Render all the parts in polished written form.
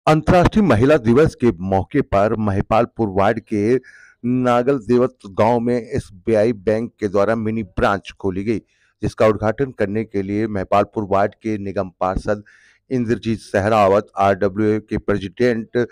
अंतर्राष्ट्रीय महिला दिवस के मौके पर महिपालपुर वार्ड के नागल देवत गांव में एसबीआई बैंक के द्वारा मिनी ब्रांच खोली गई, जिसका उद्घाटन करने के लिए महिपालपुर वार्ड के निगम पार्षद इंद्रजीत सहरावत, आरडब्ल्यूए के प्रेसिडेंट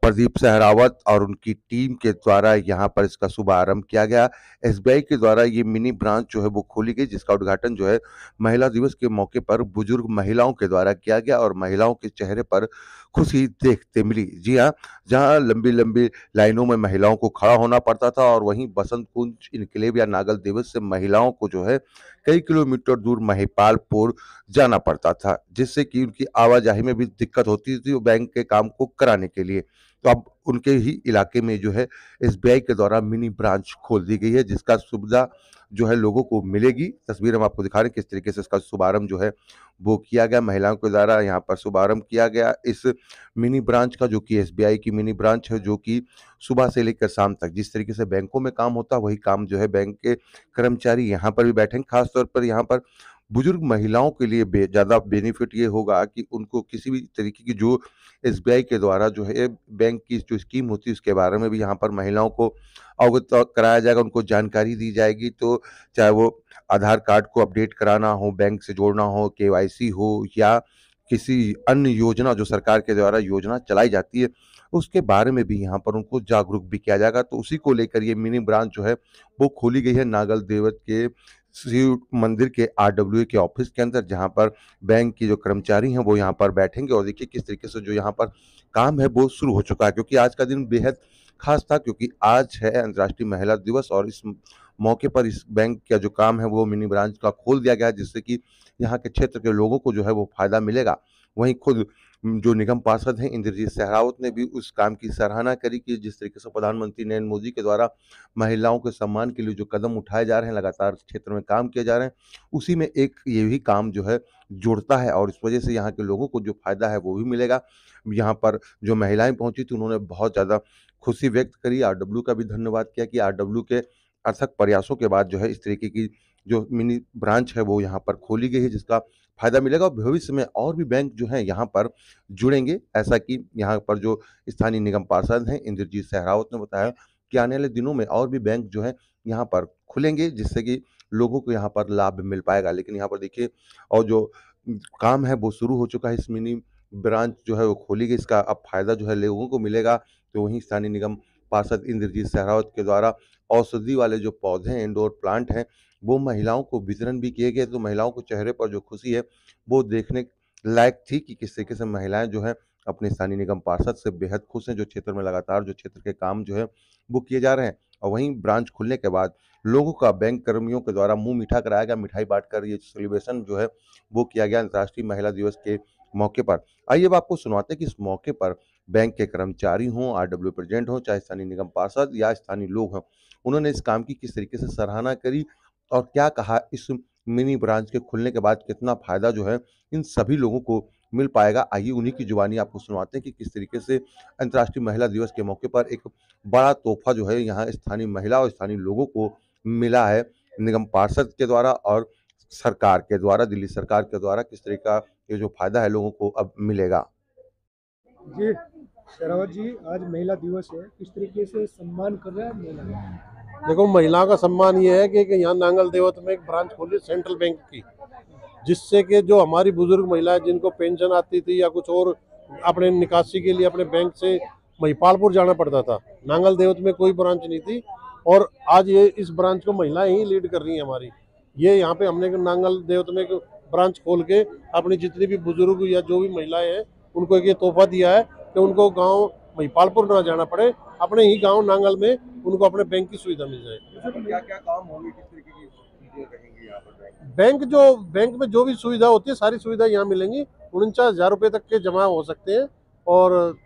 प्रदीप सहरावत और उनकी टीम के द्वारा यहाँ पर इसका शुभारंभ किया गया। एसबीआई के द्वारा ये मिनी ब्रांच जो है वो खोली गई, जिसका उद्घाटन जो है महिला दिवस के मौके पर बुजुर्ग महिलाओं के द्वारा किया गया और महिलाओं के चेहरे पर खुशी देखते मिली। जी हाँ, जहाँ लंबी लंबी लाइनों में महिलाओं को खड़ा होना पड़ता था और वहीं बसंत कुंज इनकलेब या नागल दिवस से महिलाओं को जो है कई किलोमीटर दूर महिपालपुर जाना पड़ता था, जिससे कि उनकी आवाजाही में भी दिक्कत होती थी बैंक के काम को कराने के लिए। तो अब उनके ही इलाके में जो है एसबीआई के द्वारा मिनी ब्रांच खोल दी गई है, जिसका सुविधा जो है लोगों को मिलेगी। तस्वीर हम आपको दिखा रहे हैं किस तरीके से इसका शुभारंभ जो है वो किया गया, महिलाओं के द्वारा यहाँ पर शुभारंभ किया गया इस मिनी ब्रांच का, जो कि एसबीआई की मिनी ब्रांच है, जो कि सुबह से लेकर शाम तक जिस तरीके से बैंकों में काम होता है वही काम जो है बैंक के कर्मचारी यहाँ पर भी बैठेंगे। खासतौर पर यहाँ पर बुजुर्ग महिलाओं के लिए ज़्यादा बेनिफिट ये होगा कि उनको किसी भी तरीके की जो एसबीआई के द्वारा जो है बैंक की जो स्कीम होती है उसके बारे में भी यहाँ पर महिलाओं को अवगत कराया जाएगा, उनको जानकारी दी जाएगी। तो चाहे वो आधार कार्ड को अपडेट कराना हो, बैंक से जोड़ना हो, केवाईसी हो या किसी अन्य योजना जो सरकार के द्वारा योजना चलाई जाती है उसके बारे में भी यहाँ पर उनको जागरूक भी किया जाएगा। तो उसी को लेकर ये मिनी ब्रांच जो है वो खोली गई है नागल देवत के शिव मंदिर के आरडब्ल्यूए के ऑफिस के अंदर, जहाँ पर बैंक के जो कर्मचारी हैं वो यहाँ पर बैठेंगे और देखिए किस तरीके से जो यहाँ पर काम है वो शुरू हो चुका है, क्योंकि आज का दिन बेहद खास था, क्योंकि आज है अंतर्राष्ट्रीय महिला दिवस और इस मौके पर इस बैंक का जो काम है वो मिनी ब्रांच का खोल दिया गया है, जिससे कि यहाँ के क्षेत्र के लोगों को जो है वो फायदा मिलेगा। वहीं खुद जो निगम पार्षद हैं इंद्रजीत सहरावत ने भी उस काम की सराहना करी कि जिस तरीके से प्रधानमंत्री नरेंद्र मोदी के द्वारा महिलाओं के सम्मान के लिए जो कदम उठाए जा रहे हैं, लगातार क्षेत्र में काम किए जा रहे हैं, उसी में एक ये भी काम जो है जुड़ता है और इस वजह से यहाँ के लोगों को जो फायदा है वो भी मिलेगा। यहाँ पर जो महिलाएं पहुंची थी उन्होंने बहुत ज़्यादा खुशी व्यक्त करी, आरडब्ल्यू का भी धन्यवाद किया कि आरडब्ल्यू के अथक प्रयासों के बाद जो है इस तरीके की जो मिनी ब्रांच है वो यहाँ पर खोली गई है, जिसका फायदा मिलेगा और भविष्य में और भी बैंक जो हैं यहाँ पर जुड़ेंगे। ऐसा कि यहाँ पर जो स्थानीय निगम पार्षद हैं इंद्रजीत सहरावत ने बताया कि आने वाले दिनों में और भी बैंक जो है यहाँ पर खुलेंगे, जिससे कि लोगों को यहाँ पर लाभ मिल पाएगा। लेकिन यहाँ पर देखिए और जो काम है वो शुरू हो चुका है, इस मिनी ब्रांच जो है वो खोली गई, इसका अब फायदा जो है लोगों को मिलेगा। तो वहीं स्थानीय निगम पार्षद इंद्रजीत सहरावत के द्वारा औषधि वाले जो पौधे हैं, इंडोर प्लांट हैं, वो महिलाओं को वितरण भी किए गए। तो महिलाओं के चेहरे पर जो खुशी है वो देखने लायक थी कि किस तरीके से महिलाएं जो है अपने स्थानीय निगम पार्षद से बेहद खुश हैं, जो क्षेत्र में लगातार जो क्षेत्र के काम जो है वो किए जा रहे हैं। और वहीं ब्रांच खुलने के बाद लोगों का बैंक कर्मियों के द्वारा मुंह मीठा कराया गया, मिठाई बांटकर ये सेलिब्रेशन जो है वो किया गया अंतर्राष्ट्रीय महिला दिवस के मौके पर। आइए अब आपको सुनवाते हैं कि इस मौके पर बैंक के कर्मचारी हों, आरडब्ल्यू प्रेसिडेंट हों, चाहे स्थानीय निगम पार्षद या स्थानीय लोग हों, उन्होंने इस काम की किस तरीके से सराहना करी और क्या कहा इस मिनी ब्रांच के खुलने के बाद कितना फ़ायदा जो है इन सभी लोगों को मिल पाएगा। आइए उन्हीं की जुबानी आपको सुनवाते हैं कि किस तरीके से अंतर्राष्ट्रीय महिला दिवस के मौके पर एक बड़ा तोहफ़ा जो है यहाँ स्थानीय महिला और स्थानीय लोगों को मिला है निगम पार्षद के द्वारा और सरकार के द्वारा, दिल्ली सरकार के द्वारा किस तरह का ये जो फ़ायदा है लोगों को अब मिलेगा। जी शेरावत जी, आज महिला दिवस है, किस तरीके से सम्मान कर रहा है महिला? देखो, महिलाओं का सम्मान ये है कि यहाँ नांगल देवत में एक ब्रांच खोली सेंट्रल बैंक की, जिससे कि जो हमारी बुजुर्ग महिलाएं जिनको पेंशन आती थी या कुछ और अपने निकासी के लिए अपने बैंक से महिपालपुर जाना पड़ता था, नांगल देवत में कोई ब्रांच नहीं थी और आज ये इस ब्रांच को महिलाएं ही लीड कर रही हैं हमारी। ये यहाँ पे हमने नांगल देवत में एक ब्रांच खोल के अपनी जितनी भी बुजुर्ग या जो भी महिलाएं हैं उनको एक ये तोहफा दिया है कि उनको गाँव महिपालपुर ना जाना पड़े, अपने ही गाँव नांगल में उनको अपने बैंक की सुविधा मिल जाए। तो क्या क्या काम होंगे, किस तरीके की चीजें रहेंगी यहाँ पर? बैंक में जो भी सुविधा होती है सारी सुविधा यहाँ मिलेंगी। 49,000 रुपये तक के जमा हो सकते हैं और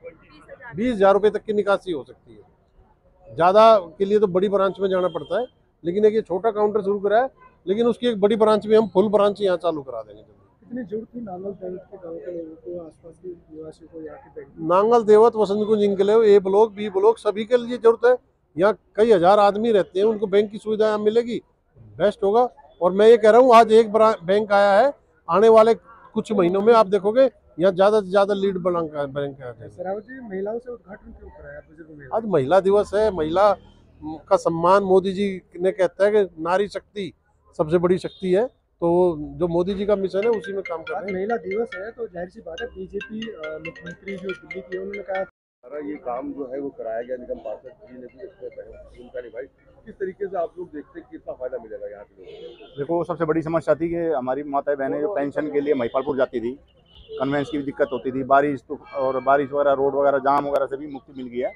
20,000 रुपये तक की निकासी हो सकती है। ज़्यादा के लिए तो बड़ी ब्रांच में जाना पड़ता है, लेकिन एक ये छोटा काउंटर शुरू करा है, लेकिन उसकी एक बड़ी ब्रांच भी हम फुल ब्रांच यहाँ चालू करा देंगे। कितनी जरूरत थी नांगल देवत के गाँव के लोगों को, आसपास के निवासियों को यहाँ के बैंक? नांगल देवत, वसंत कुंज, इनकलेव, ए ब्लॉक, बी ब्लॉक सभी के लिए जरूरत है। यहाँ कई हजार आदमी रहते हैं, उनको बैंक की सुविधा यहाँ मिलेगी, बेस्ट होगा। और मैं ये कह रहा हूँ आज एक बैंक आया है, आने वाले कुछ महीनों में आप देखोगे यहाँ ज्यादा से ज्यादा लीड बैंक है। शेरावत जी, महिलाओं से उद्घाटन क्यों कराया बुजुर्ग मेला? आज महिला दिवस है, महिला का सम्मान मोदी जी ने कहता है कि नारी शक्ति सबसे बड़ी शक्ति है, तो जो मोदी जी का मिशन है उसी में काम कर रहे हैं। महिला दिवस है तो जाहिर सी बात है, बीजेपी मुख्यमंत्री जो दिल्ली की है उन्होंने कहा सारा ये काम जो है वो कराया गया, निगम पार्षद जी ने भी इसमें भूमिका निभाई। किस तरीके से आप लोग देखते हैं कितना फायदा मिलेगा यहाँ के लोगों को? देखो, सबसे बड़ी समस्या थी कि हमारी माताएं बहनें जो पेंशन के लिए महिपालपुर जाती थी, कन्वेंस की भी दिक्कत होती थी, बारिश वगैरह, रोड वगैरह जाम वगैरह से भी मुक्ति मिल गई है।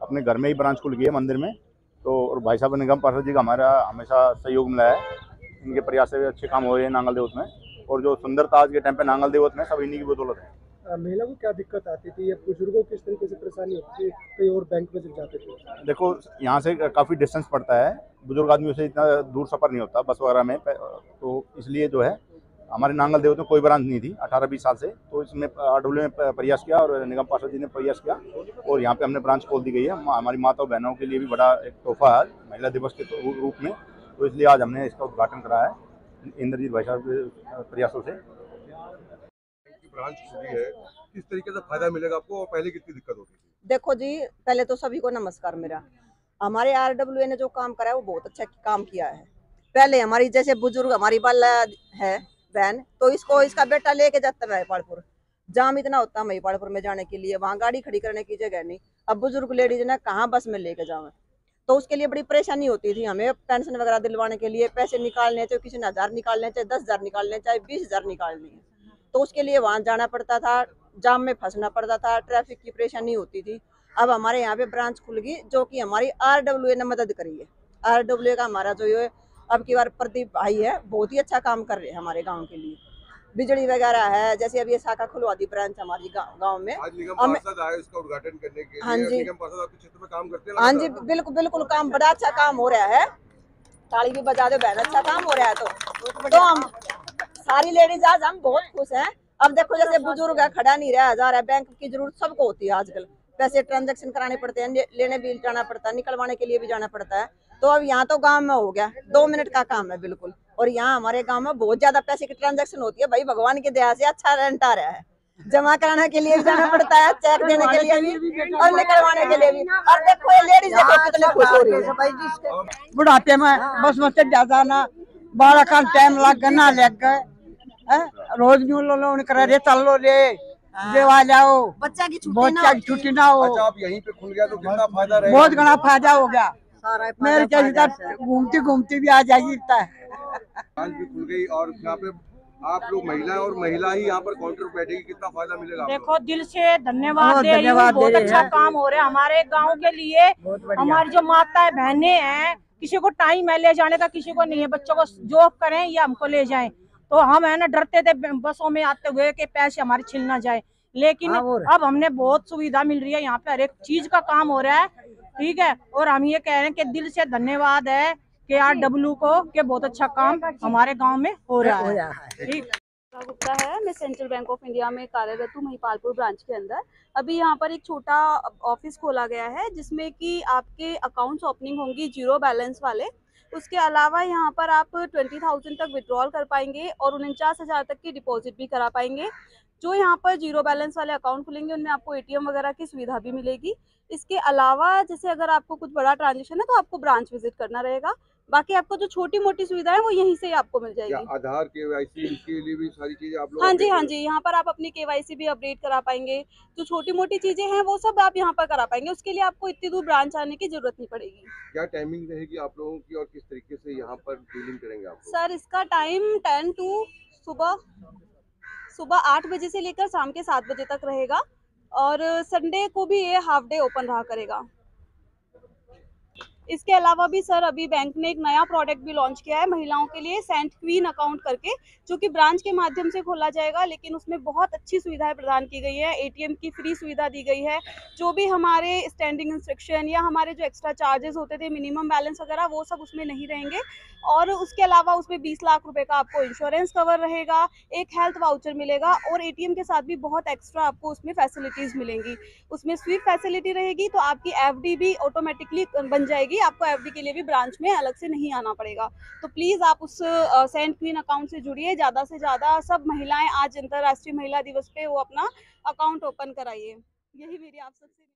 अपने घर में ही ब्रांच खुल गई है मंदिर में। तो और भाई साहब निगम पार्षद जी का हमारा हमेशा सहयोग मिला है। इनके प्रयास से अच्छे काम हो रहे हैं नांगल देवत में, और जो सुंदरता आज के टाइम पे नांगल देवत में सब इन्हीं की बदौलत है। महिला को क्या दिक्कत आती थी या बुजुर्गों को किस तरीके से परेशानी होती थी, कई और बैंक में जब जाते थे? देखो, यहाँ से काफ़ी डिस्टेंस पड़ता है, बुजुर्ग आदमियों से इतना दूर सफ़र नहीं होता बस वगैरह में, तो इसलिए जो है हमारे नांगल देवत में कोई ब्रांच नहीं थी 18-20 साल से। तो इसमें RW ने प्रयास किया और निगम पार्षद जी ने प्रयास किया, और यहाँ पे हमने ब्रांच खोल दी गई है। हमारी माताओं बहनों के लिए भी बड़ा एक तोहफा है महिला दिवस के रूप में, तो इसलिए आज हमने इसका उद्घाटन कराया है इंद्रजीत भाई साहब के प्रयासों से। ब्रांच खुली है, किस तरीके से फायदा मिलेगा आपको और पहले कितनी दिक्कत होती थी? देखो जी, पहले तो सभी को नमस्कार मेरा। हमारे RWA ने जो काम करा है वो बहुत अच्छा काम किया है। पहले हमारी जैसे बुजुर्ग हमारी बाला है बहन, तो इसका बेटा लेके जाता है महिपालपुर, जाम इतना होता है महिपालपुर में जाने के लिए, वहाँ गाड़ी खड़ी करने की जगह नहीं। अब बुजुर्ग लेडीज ने कहाँ बस में लेके जावे, तो उसके लिए बड़ी परेशानी होती थी हमें। पेंशन वगैरह दिलवाने के लिए पैसे निकालने, चाहे किसी ने 1000 निकालने, चाहे 10,000 निकालने, चाहे 20,000 निकालने है, तो उसके लिए वहाँ जाना पड़ता था, जाम में फंसना पड़ता था, ट्रैफिक की परेशानी होती थी। अब हमारे यहाँ पे ब्रांच खुल गई जो कि हमारी RWA ने मदद करी है। RWA का हमारा जो है अब की बार प्रदीप भाई है, बहुत ही अच्छा काम कर रहे हैं हमारे गांव के लिए। बिजली वगैरह है, जैसे अब ये शाखा खुलवा दी ब्रांच हमारी गांव में। आज निगम पार्षद आए इसका उद्घाटन करने के लिए। हाँ जी, निगम पार्षद आपके क्षेत्र में काम करते हैं? हाँ जी, बिल्कुल काम बड़ा अच्छा काम हो रहा है। ताली भी बजा दो बहन, अच्छा काम हो रहा है। तो हम सारी लेडीज आज हम बहुत खुश हैं। अब देखो, जैसे बुजुर्ग है, खड़ा नहीं रहा जा रहा है, बैंक की जरूरत सबको होती है आजकल, पैसे ट्रांजैक्शन कराने पड़ते हैं, लेने भी जाना पड़ता है, निकलवाने के लिए भी जाना पड़ता है। तो अब यहाँ तो गांव में हो गया, 2 मिनट का काम है बिल्कुल। और यहाँ हमारे गांव में बहुत ज्यादा पैसे की ट्रांजैक्शन होती है भाई, भगवान की दया से अच्छा रेंट आ रहा है। जमा कराने के लिए भी जाना पड़ता है, चेक देने के लिए भी और निकलवाने के लिए भी। और देखो ये लेडीज देखो कितने खुश हो रही है। बुढ़ापे में बस में चढ़ जाता ना, 12 का टाइम लग गया ना, लग गए रोज न्यू लो करे चल लो ले देवा जाओ, बच्चा की छुट्टी ना हो। अच्छा, आप यहीं पे खुल गया तो कितना फायदा रहेगा? बहुत घना फायदा हो गया। मेरे कैसे घूमती भी आ जाएगी इतना है। ब्रांच भी खुल गई और यहाँ पे आप लोग महिला ही यहाँ पर काउंटर पे बैठेगी, कितना फायदा मिलेगा? देखो, दिल से धन्यवाद दे रही हूँ, बहुत अच्छा काम हो रहा है हमारे गांव के लिए। हमारी जो माताएं बहनें हैं, किसी को टाइम है ले जाने का, किसी को नहीं है, बच्चों को जॉब करें या हमको ले जाएं, तो हम है ना डरते थे बसों में आते हुए कि पैसे हमारे छिल ना जाए। लेकिन अब हमने बहुत सुविधा मिल रही है, यहाँ पे हर एक चीज का काम हो रहा है, ठीक है। और हम ये कह रहे हैं कि दिल से धन्यवाद है कि RW को, कि बहुत अच्छा काम हमारे गांव में हो रहा है। ठीक गुप्ता है, मैं सेंट्रल बैंक ऑफ इंडिया में कार्यरत हूँ महिपालपुर ब्रांच के अंदर। अभी यहाँ पर एक छोटा ऑफिस खोला गया है जिसमें कि आपके अकाउंट्स ओपनिंग होंगी 0 बैलेंस वाले। उसके अलावा यहाँ पर आप 20,000 तक विड्रॉल कर पाएंगे और 49,000 तक की डिपॉजिट भी करा पाएंगे। जो यहाँ पर 0 बैलेंस वाले अकाउंट खुलेंगे उनमें आपको ATM वगैरह की सुविधा भी मिलेगी। इसके अलावा जैसे अगर आपको कुछ बड़ा ट्रांजेक्शन है तो आपको ब्रांच विजिट करना रहेगा। बाकी आपको जो छोटी मोटी सुविधा है वो यहीं से आपको मिल जाएगी। आधार KYC के लिए भी सारी चीजें आप लोग? हाँ जी, यहाँ पर आप अपनी KYC भी अपडेट करा पाएंगे। जो छोटी मोटी चीजें हैं वो सब आप यहाँ पर करा पाएंगे, उसके लिए आपको इतनी दूर ब्रांच आने की जरूरत नहीं पड़ेगी। क्या टाइमिंग रहेगी आप लोगों की और किस तरीके से यहाँ पर डीलिंग करेंगे आप? सर, इसका टाइम 10 to सुबह 8 बजे से लेकर शाम के 7 बजे तक रहेगा और संडे को भी ये हाफ डे ओपन रहा करेगा। इसके अलावा भी सर अभी बैंक ने एक नया प्रोडक्ट भी लॉन्च किया है महिलाओं के लिए, सेंट क्वीन अकाउंट करके, जो कि ब्रांच के माध्यम से खोला जाएगा। लेकिन उसमें बहुत अच्छी सुविधाएं प्रदान की गई है, ATM की फ्री सुविधा दी गई है। जो भी हमारे स्टैंडिंग इंस्ट्रक्शन या हमारे जो एक्स्ट्रा चार्जेस होते थे, मिनिमम बैलेंस वगैरह, वो सब उसमें नहीं रहेंगे। और उसके अलावा उसमें 20 लाख रुपए का आपको इंश्योरेंस कवर रहेगा, एक हेल्थ वाउचर मिलेगा और ATM के साथ भी बहुत एक्स्ट्रा आपको उसमें फैसिलिटीज मिलेंगी। उसमें स्वीप फैसिलिटी रहेगी, तो आपकी FD भी ऑटोमेटिकली बन जाएगी होगी, आपको एफडी के लिए भी ब्रांच में अलग से नहीं आना पड़ेगा। तो प्लीज़ आप उस सेंट क्वीन अकाउंट से जुड़िए, ज़्यादा से ज़्यादा सब महिलाएं आज अंतर्राष्ट्रीय महिला दिवस पे वो अपना अकाउंट ओपन कराइए। यही मेरी आप सबसे